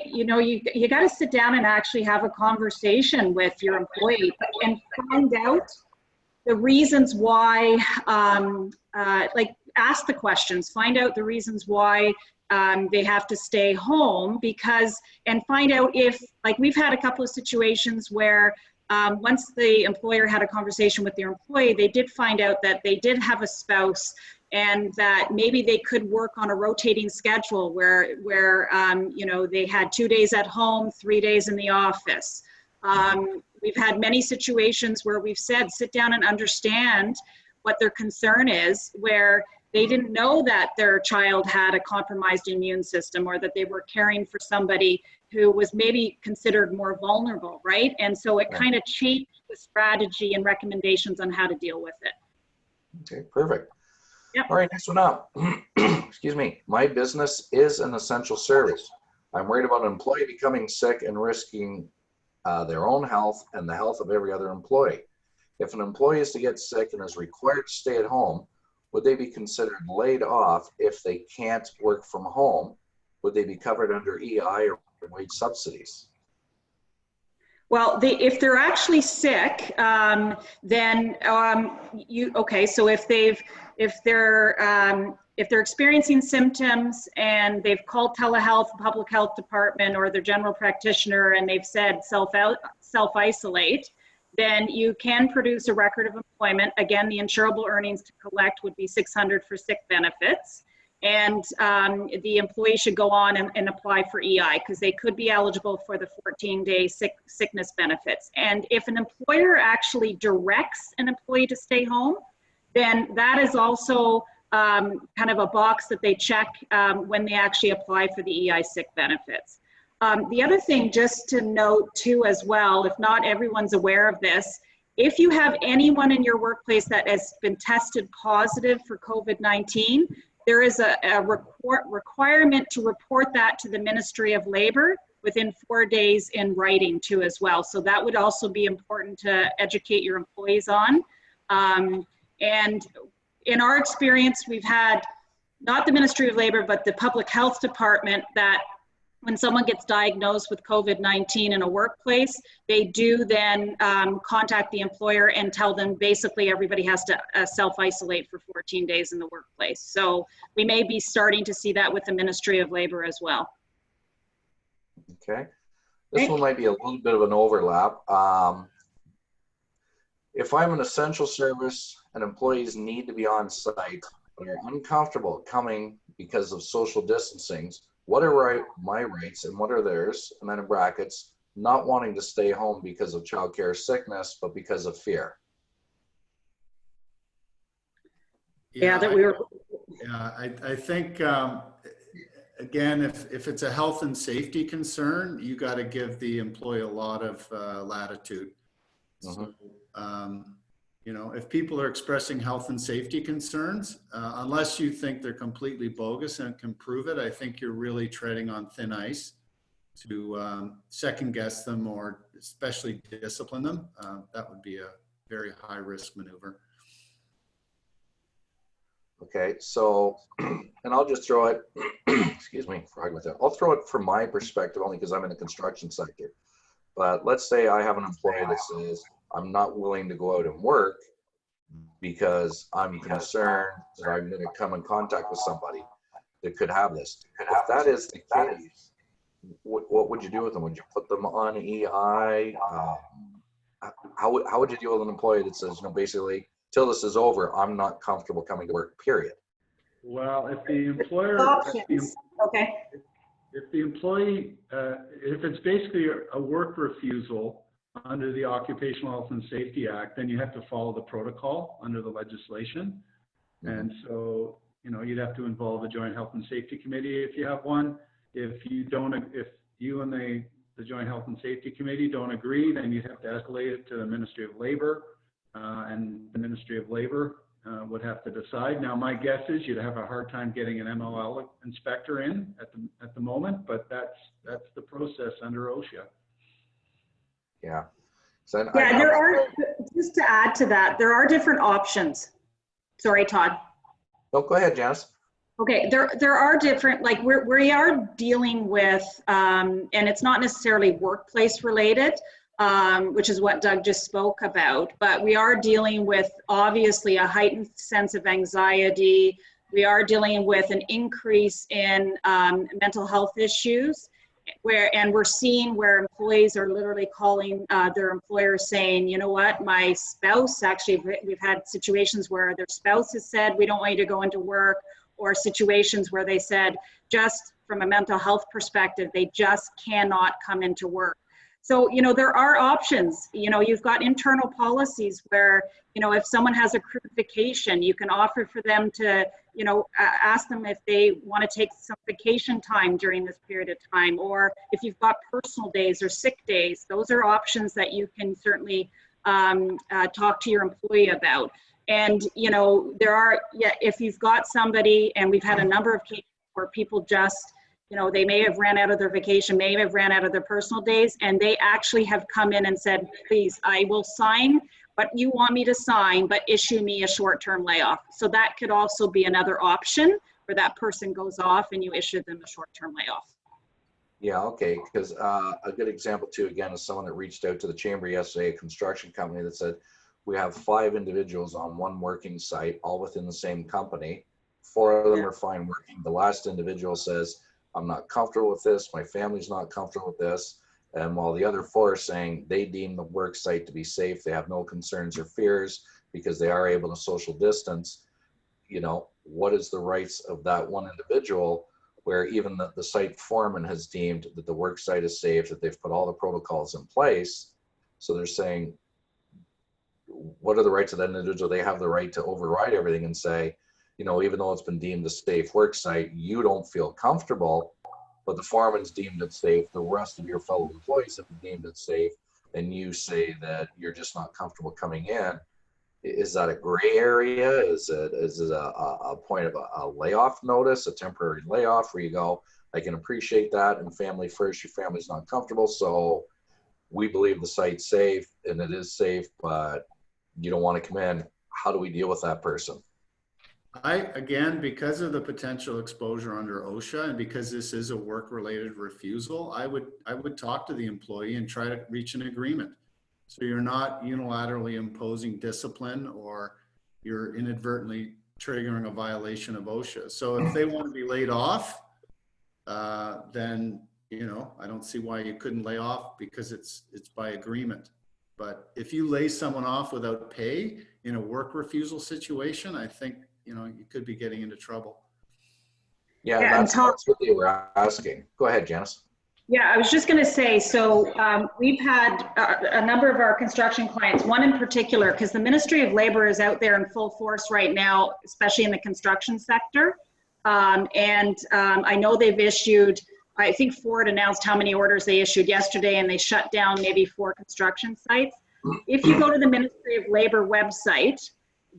you know, you got to sit down and actually have a conversation with your employee and find out the reasons why, like ask the questions, find out the reasons why they have to stay home, because, and find out if, like we've had a couple of situations where once the employer had a conversation with their employee, they did find out that they did have a spouse and that maybe they could work on a rotating schedule where you know, they had 2 days at home, 3 days in the office. We've had many situations where we've said, sit down and understand what their concern is, where they didn't know that their child had a compromised immune system or that they were caring for somebody who was maybe considered more vulnerable, right? And so it kind of changed the strategy and recommendations on how to deal with it. Okay, perfect. Yep. All right, next one up. Excuse me. My business is an essential service. I'm worried about an employee becoming sick and risking their own health and the health of every other employee. If an employee is to get sick and is required to stay at home, would they be considered laid off if they can't work from home? Would they be covered under EI or wage subsidies? Well, if they're actually sick, then okay. So if they're experiencing symptoms and they've called telehealth, public health department, or their general practitioner, and they've said self-isolate, then you can produce a record of employment. Again, the insurable earnings to collect would be $600 for sick benefits. And the employee should go on and apply for EI because they could be eligible for the 14-day sickness benefits. And if an employer actually directs an employee to stay home, then that is also kind of a box that they check when they actually apply for the EI sick benefits. The other thing just to note too as well, if not everyone's aware of this, if you have anyone in your workplace that has been tested positive for COVID-19, there is a requirement to report that to the Ministry of Labor within 4 days in writing too as well. So that would also be important to educate your employees on. And in our experience, we've had not the Ministry of Labor, but the Public Health Department that when someone gets diagnosed with COVID-19 in a workplace, they do then contact the employer and tell them basically everybody has to self-isolate for 14 days in the workplace. So we may be starting to see that with the Ministry of Labor as well. Okay. This one might be a little bit of an overlap. If I'm an essential service and employees need to be on site, but are uncomfortable coming because of social distancing. What are my rights and what are theirs? And then in brackets, not wanting to stay home because of childcare sickness, but because of fear. Yeah, that we were. Yeah, I think, again, if it's a health and safety concern, you got to give the employee a lot of latitude. So, you know, if people are expressing health and safety concerns, unless you think they're completely bogus and can prove it, I think you're really treading on thin ice to second guess them or especially discipline them. That would be a very high risk maneuver. Okay, so, and I'll just throw it, excuse me, frog with that. I'll throw it from my perspective only because I'm in the construction sector. But let's say I have an employee that says, I'm not willing to go out and work because I'm concerned that I'm going to come in contact with somebody that could have this. If that is the case, what would you do with them? Would you put them on EI? How would you deal with an employee that says, you know, basically, till this is over, I'm not comfortable coming to work, period? Well, if the employer, Okay. if the employee, if it's basically a work refusal under the Occupational Health and Safety Act, then you have to follow the protocol under the legislation. And so, you know, you'd have to involve the Joint Health and Safety Committee if you have one. If you don't, if you and the Joint Health and Safety Committee don't agree, then you'd have to escalate it to the Ministry of Labor, and the Ministry of Labor would have to decide. Now, my guess is you'd have a hard time getting an MOL inspector in at the moment, but that's the process under OSHA. Yeah. So Yeah, there are, just to add to that, there are different options. Sorry, Todd. Oh, go ahead, Janice. Okay, there are different, like we are dealing with, and it's not necessarily workplace related, which is what Doug just spoke about, but we are dealing with obviously a heightened sense of anxiety. We are dealing with an increase in mental health issues, and we're seeing where employees are literally calling their employers saying, you know what, my spouse, actually, we've had situations where their spouse has said, we don't want you to go into work, or situations where they said, just from a mental health perspective, they just cannot come into work. So, you know, there are options. You know, you've got internal policies where, you know, if someone has accrued vacation, you can offer for them to, you know, ask them if they want to take some vacation time during this period of time, or if you've got personal days or sick days, those are options that you can certainly talk to your employee about. And, you know, there are, yeah, if you've got somebody, and we've had a number of cases where people just, you know, they may have ran out of their vacation, may have ran out of their personal days, and they actually have come in and said, please, I will sign what you want me to sign, but issue me a short-term layoff. So that could also be another option where that person goes off and you issue them a short-term layoff. Yeah, okay, because a good example too, again, is someone that reached out to the chamber yesterday, a construction company that said, we have 5 individuals on one working site, all within the same company. 4 of them are fine working. The last individual says, I'm not comfortable with this. My family's not comfortable with this. And while the other 4 are saying they deem the work site to be safe, they have no concerns or fears because they are able to social distance. You know, what is the rights of that one individual where even the site foreman has deemed that the work site is safe, that they've put all the protocols in place. So they're saying, what are the rights of that individual? They have the right to override everything and say, you know, even though it's been deemed a safe work site, you don't feel comfortable, but the foreman's deemed it safe. The rest of your fellow employees have deemed it safe, and you say that you're just not comfortable coming in. Is that a gray area? Is it a point of a layoff notice, a temporary layoff where you go, I can appreciate that, and family first, your family's not comfortable, so we believe the site's safe, and it is safe, but you don't want to come in. How do we deal with that person? Again, because of the potential exposure under OSHA and because this is a work-related refusal, I would talk to the employee and try to reach an agreement. So you're not unilaterally imposing discipline or you're inadvertently triggering a violation of OSHA. So if they want to be laid off, then, you know, I don't see why you couldn't lay off because it's by agreement. But if you lay someone off without pay in a work refusal situation, I think, you know, you could be getting into trouble. Yeah, Yeah, and Todd, that's what they were asking. Go ahead, Janice. yeah, I was just going to say, so we've had a number of our construction clients, one in particular, because the Ministry of Labor is out there in full force right now, especially in the construction sector. I know they've issued, I think Ford announced how many orders they issued yesterday, and they shut down maybe 4 construction sites. If you go to the Ministry of Labor website,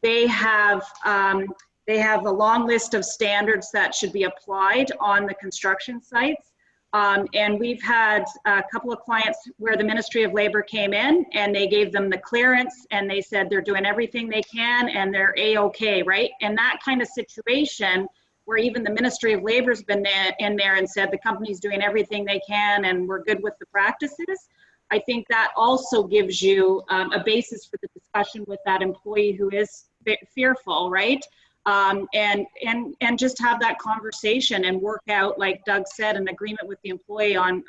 they have a long list of standards that should be applied on the construction sites. And we've had a couple of clients where the Ministry of Labor came in and they gave them the clearance and they said they're doing everything they can and they're A-okay, right? And that kind of situation where even the Ministry of Labor's been in there and said the company's doing everything they can and we're good with the practices, I think that also gives you a basis for the discussion with that employee who is fearful, right? And just have that conversation and work out, like Doug said, an agreement with the employee on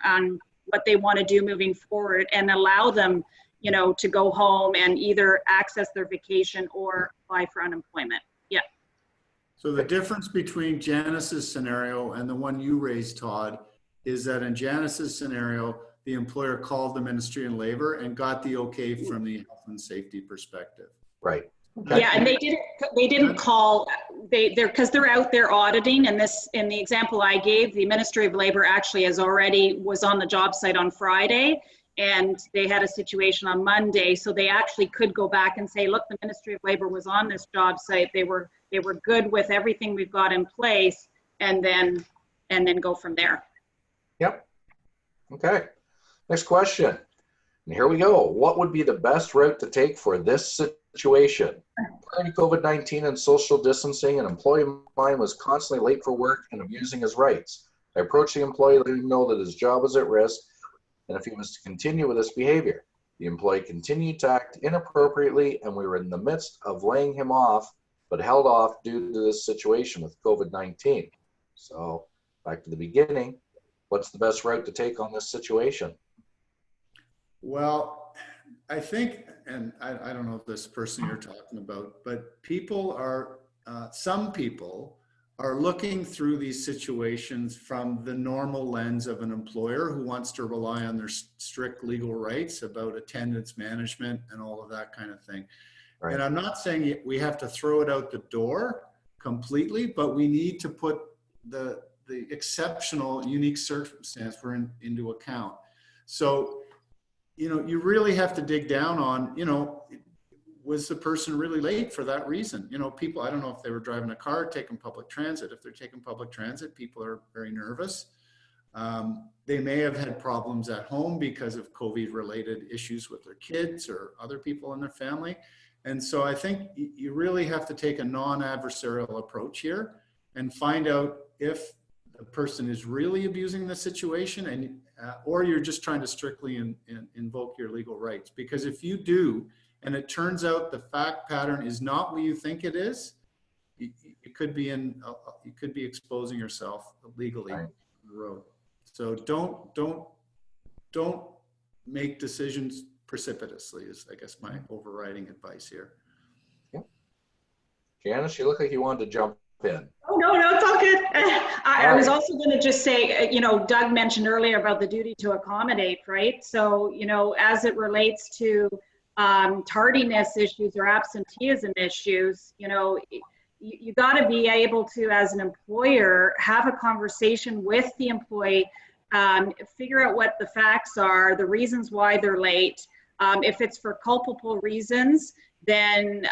what they want to do moving forward and allow them, you know, to go home and either access their vacation or apply for unemployment. Yeah. So the difference between Janice's scenario and the one you raised, Todd, is that in Janice's scenario, the employer called the Ministry of Labor and got the okay from the health and safety perspective. Right. Okay. Yeah, and they didn't call, because they're out there auditing, and in the example I gave, the Ministry of Labor actually was on the job site on Friday, and they had a situation on Monday, so they actually could go back and say, look, the Ministry of Labor was on this job site, they were good with everything we've got in place, and then go from there. Yep. Okay. Next question. And here we go. What would be the best route to take for this situation? Prior to COVID-19 and social distancing, an employee of mine was constantly late for work and abusing his rights. I approached the employee, letting him know that his job was at risk and if he was to continue with this behavior. The employee continued to act inappropriately and we were in the midst of laying him off, but held off due to this situation with COVID-19. So back to the beginning, what's the best route to take on this situation? Well, I think, and I don't know if this person you're talking about, but some people are looking through these situations from the normal lens of an employer who wants to rely on their strict legal rights about attendance management and all of that kind of thing. Right. And I'm not saying we have to throw it out the door completely, but we need to put the exceptional, unique circumstance we're in into account. So, you know, you really have to dig down on, you know, was the person really late for that reason? You know, people, I don't know if they were driving a car, taking public transit. If they're taking public transit, people are very nervous. They may have had problems at home because of COVID-related issues with their kids or other people in their family. And so I think you really have to take a non-adversarial approach here and find out if the person is really abusing the situation and or you're just trying to strictly invoke your legal rights. Because if you do, and it turns out the fact pattern is not what you think it is, you could be exposing yourself legally on the road. So don't make decisions precipitously is, I guess, my overriding advice here. Yeah. Janice, you look like you wanted to jump in. Oh, no, it's all good. I was also going to just say, you know, Doug mentioned earlier about the duty to accommodate, right? So, you know, as it relates to tardiness issues or absenteeism issues, you know, you got to be able to, as an employer, have a conversation with the employee, figure out what the facts are, the reasons why they're late. If it's for culpable reasons, then,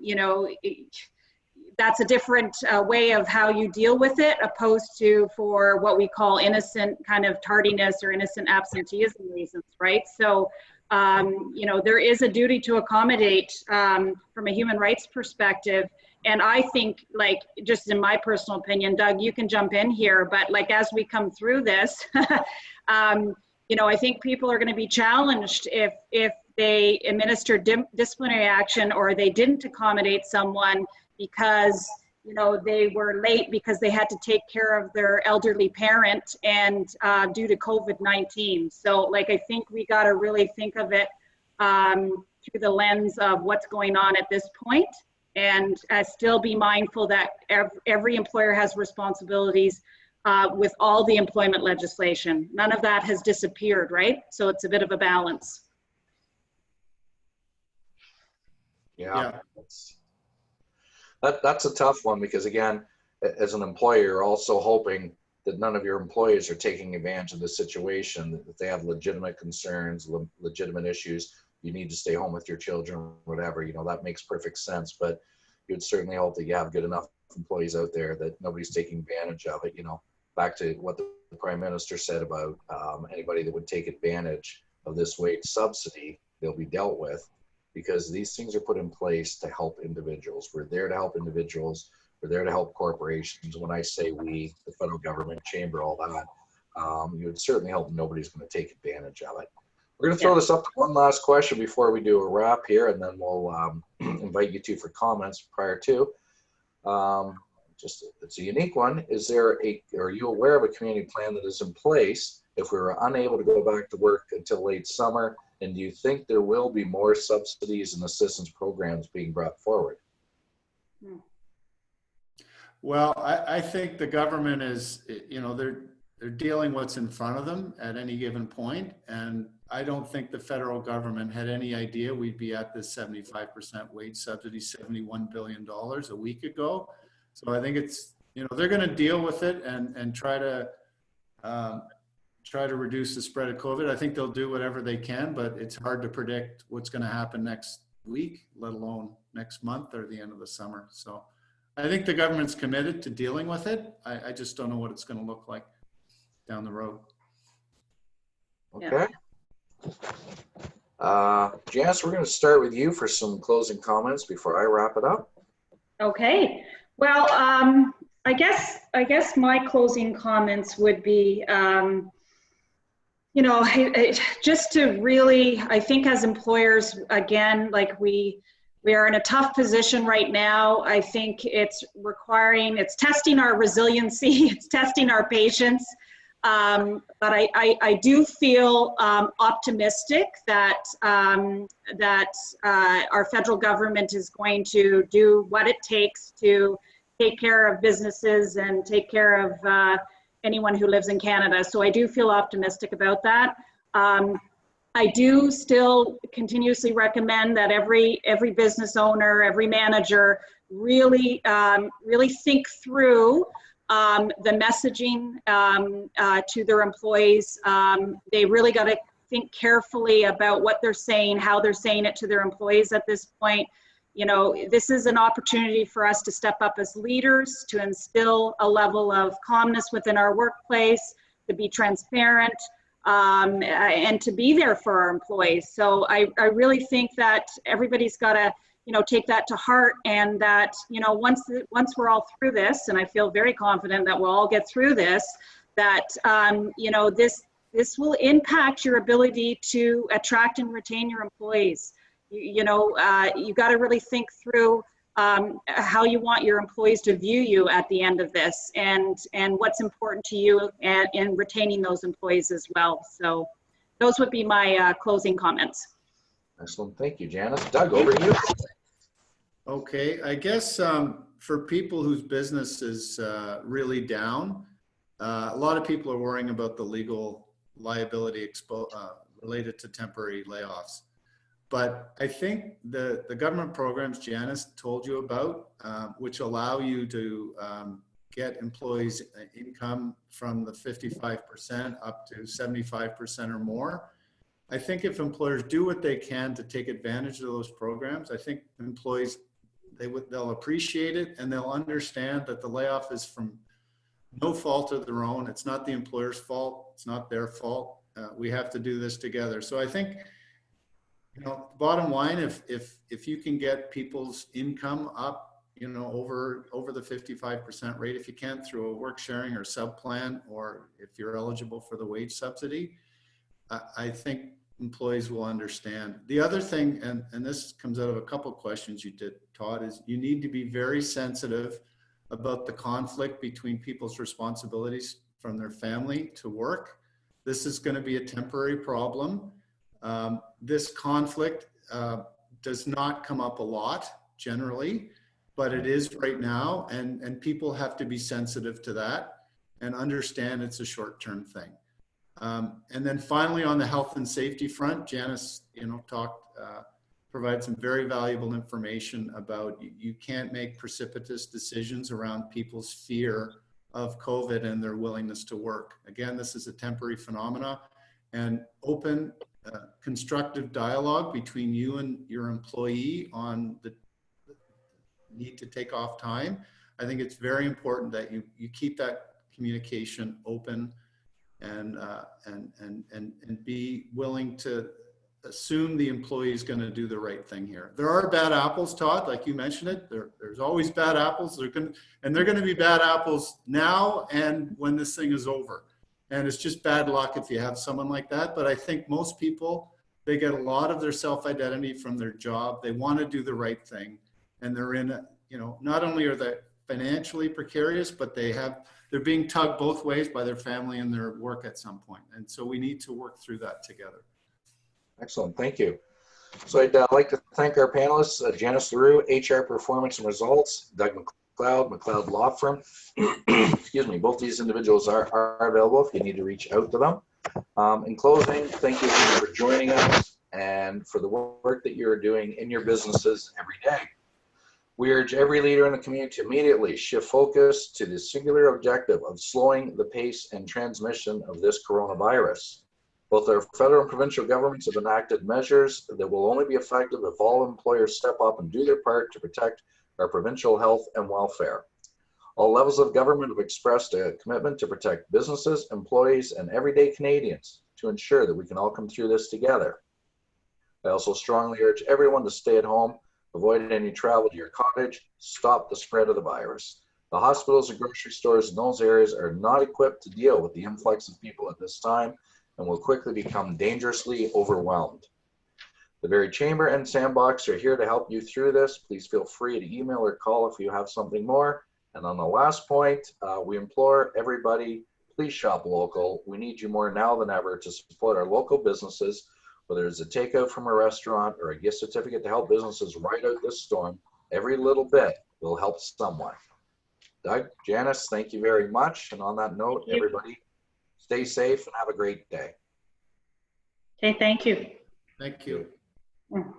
you know, that's a different way of how you deal with it, opposed to for what we call innocent kind of tardiness or innocent absenteeism reasons, right? So, you know, there is a duty to accommodate from a human rights perspective. And I think, like, just in my personal opinion, Doug, you can jump in here, but like, as we come through this, you know, I think people are going to be challenged if they administer disciplinary action or they didn't accommodate someone because, you know, they were late because they had to take care of their elderly parent and due to COVID-19. So, like, I think we got to really think of it through the lens of what's going on at this point. and still be mindful that every employer has responsibilities with all the employment legislation. None of that has disappeared, right? So it's a bit of a balance. Yeah. That's a tough one, because again, as an employer, you're also hoping that none of your employees are taking advantage of the situation, that they have legitimate concerns, legitimate issues, you need to stay home with your children, whatever, you know, that makes perfect sense. But you'd certainly hope that you have good enough employees out there that nobody's taking advantage of it. You know, back to what the Prime Minister said about anybody that would take advantage of this wage subsidy, they'll be dealt with, because these things are put in place to help individuals. We're there to help individuals. We're there to help corporations. When I say we, the federal government, chamber, all that, you would certainly hope nobody's going to take advantage of it. We're going to throw this up to one last question before we do a wrap here, and then we'll invite you two for comments prior to. It's a unique one. Are you aware of a community plan that is in place if we were unable to go back to work until late summer? And do you think there will be more subsidies and assistance programs being brought forward? Well, I think the government is, you know, they're dealing what's in front of them at any given point. And I don't think the federal government had any idea we'd be at this 75% wage subsidy, $71 billion a week ago. So I think it's, you know, they're going to deal with it and try to reduce the spread of COVID. I think they'll do whatever they can, but it's hard to predict what's going to happen next week, let alone next month or the end of the summer. So I think the government's committed to dealing with it. I just don't know what it's going to look like down the road. Okay. Janice, we're going to start with you for some closing comments before I wrap it up. Okay. Well, I guess my closing comments would be, you know, just to really, I think as employers, again, like we are in a tough position right now. I think it's testing our resiliency, it's testing our patience. But I do feel optimistic that our federal government is going to do what it takes to take care of businesses and take care of anyone who lives in Canada. So I do feel optimistic about that. I do still continuously recommend that every business owner, every manager really think through the messaging to their employees. They really got to think carefully about what they're saying, how they're saying it to their employees at this point. You know, this is an opportunity for us to step up as leaders, to instill a level of calmness within our workplace, to be transparent, and to be there for our employees. So I really think that everybody's got to, you know, take that to heart, and that, you know, once we're all through this, and I feel very confident that we'll all get through this, that, you know, this will impact your ability to attract and retain your employees. You know, you got to really think through how you want your employees to view you at the end of this, and what's important to you, and retaining those employees as well. So those would be my closing comments. Excellent. Thank you, Janice. Doug, over to you. Okay. I guess for people whose business is really down, a lot of people are worrying about the legal liability related to temporary layoffs. But I think the government programs Janice told you about, which allow you to get employees income from the 55% up to 75% or more. I think if employers do what they can to take advantage of those programs, I think employees, they'll appreciate it, and they'll understand that the layoff is from no fault of their own. It's not the employer's fault. It's not their fault. We have to do this together. So I think, you know, bottom line, if you can get people's income up, you know, over the 55% rate, if you can through a work sharing or sub plan, or if you're eligible for the wage subsidy, I think employees will understand. The other thing, and this comes out of a couple of questions you did, Todd, is you need to be very sensitive about the conflict between people's responsibilities from their family to work. This is going to be a temporary problem. This conflict does not come up a lot generally, but it is right now, and people have to be sensitive to that and understand it's a short-term thing. And then finally, on the health and safety front, Janice, provided some very valuable information about you can't make precipitous decisions around people's fear of COVID and their willingness to work. Again, this is a temporary phenomena, and open, constructive dialogue between you and your employee on the need to take off time. I think it's very important that you keep that communication open and be willing to assume the employee is going to do the right thing here. There are bad apples, Todd, like you mentioned it. There's always bad apples. They're going to be bad apples now and when this thing is over. And it's just bad luck if you have someone like that. But I think most people, they get a lot of their self-identity from their job. They want to do the right thing. And they're in, not only are they financially precarious, but they're being tugged both ways by their family and their work at some point. And so we need to work through that together. Excellent, thank you. So I'd like to thank our panelists, Janice LaRue, HR Performance and Results, Doug McLeod Law Firm. Excuse me, both these individuals are available if you need to reach out to them. In closing, thank you for joining us and for the work that you're doing in your businesses every day. We urge every leader in the community to immediately shift focus to the singular objective of slowing the pace and transmission of this coronavirus. Both our federal and provincial governments have enacted measures that will only be effective if all employers step up and do their part to protect our provincial health and welfare. All levels of government have expressed a commitment to protect businesses, employees, and everyday Canadians to ensure that we can all come through this together. I also strongly urge everyone to stay at home, avoid any travel to your cottage, stop the spread of the virus. The hospitals and grocery stores in those areas are not equipped to deal with the influx of people at this time and will quickly become dangerously overwhelmed. The Barrie Chamber and Sandbox are here to help you through this. Please feel free to email or call if you have something more. And on the last point, we implore everybody, please shop local. We need you more now than ever to support our local businesses, whether it's a takeout from a restaurant or a gift certificate to help businesses ride out this storm. Every little bit will help someone. Doug, Janice, thank you very much. And on that note, everybody, stay safe and have a great day. Okay, thank you. Thank you. Mm.